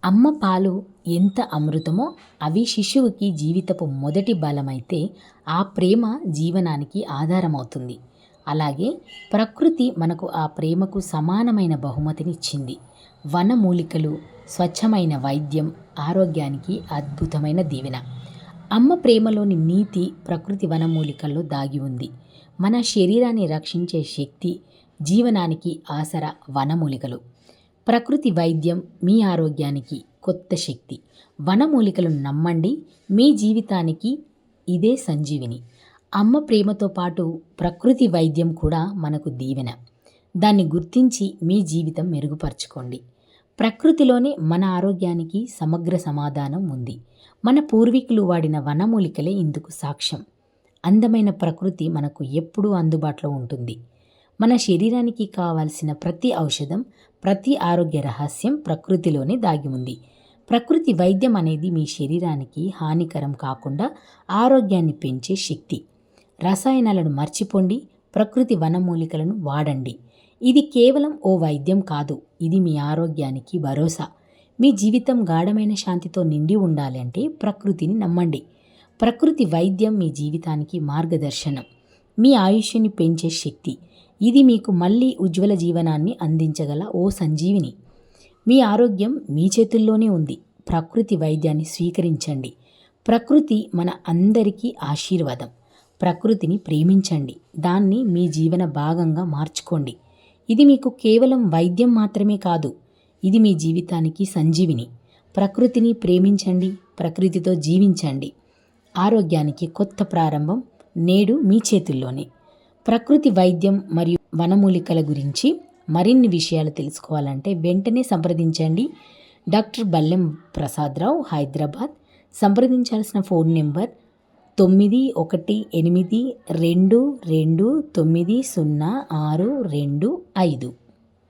అమ్మ పాలు ఎంత అమృతమో అవి శిశువుకి జీవితపు మొదటి బలమైతే ఆ ప్రేమ జీవనానికి ఆధారమవుతుంది. అలాగే ప్రకృతి మనకు ఆ ప్రేమకు సమానమైన బహుమతినిచ్చింది. వనమూలికలు, స్వచ్ఛమైన వైద్యం ఆరోగ్యానికి అద్భుతమైన దీవెన. అమ్మ ప్రేమలోని నీతి ప్రకృతి వనమూలికల్లో దాగి ఉంది. మన శరీరాన్ని రక్షించే శక్తి, జీవనానికి ఆసరా వనమూలికలు. ప్రకృతి వైద్యం మీ ఆరోగ్యానికి కొత్త శక్తి. వనమూలికలను నమ్మండి, మీ జీవితానికి ఇదే సంజీవిని. అమ్మ ప్రేమతో పాటు ప్రకృతి వైద్యం కూడా మనకు దీవెన. దాన్ని గుర్తించి మీ జీవితం మెరుగుపరచుకోండి. ప్రకృతిలోనే మన ఆరోగ్యానికి సమగ్ర సమాధానం ఉంది. మన పూర్వీకులు వాడిన వనమూలికలే ఇందుకు సాక్ష్యం. అందమైన ప్రకృతి మనకు ఎప్పుడూ అందుబాటులో ఉంటుంది. మన శరీరానికి కావాల్సిన ప్రతి ఔషధం, ప్రతి ఆరోగ్య రహస్యం ప్రకృతిలోనే దాగి ఉంది. ప్రకృతి వైద్యం అనేది మీ శరీరానికి హానికరం కాకుండా ఆరోగ్యాన్ని పెంచే శక్తి. రసాయనాలను మర్చిపోండి, ప్రకృతి వనమూలికలను వాడండి. ఇది కేవలం ఓ వైద్యం కాదు, ఇది మీ ఆరోగ్యానికి భరోసా. మీ జీవితం గాఢమైన శాంతితో నిండి ఉండాలంటే ప్రకృతిని నమ్మండి. ప్రకృతి వైద్యం మీ జీవితానికి మార్గదర్శనం, మీ ఆయుష్ని పెంచే శక్తి. ఇది మీకు మళ్ళీ ఉజ్వల జీవనాన్ని అందించగల ఓ సంజీవిని. మీ ఆరోగ్యం మీ చేతుల్లోనే ఉంది. ప్రకృతి వైద్యాన్ని స్వీకరించండి. ప్రకృతి మన అందరికీ ఆశీర్వాదం. ప్రకృతిని ప్రేమించండి, దాన్ని మీ జీవన భాగంగా మార్చుకోండి. ఇది మీకు కేవలం వైద్యం మాత్రమే కాదు, ఇది మీ జీవితానికి సంజీవిని. ప్రకృతిని ప్రేమించండి, ప్రకృతితో జీవించండి. ఆరోగ్యానికి కొత్త ప్రారంభం నేడు మీ చేతుల్లోనే. ప్రకృతి వైద్యం మరియు వనమూలికల గురించి మరిన్ని విషయాలు తెలుసుకోవాలంటే వెంటనే సంప్రదించండి. డాక్టర్ బల్లెం ప్రసాదరావు, హైదరాబాద్. సంప్రదించాల్సిన ఫోన్ నెంబర్ 9182290625.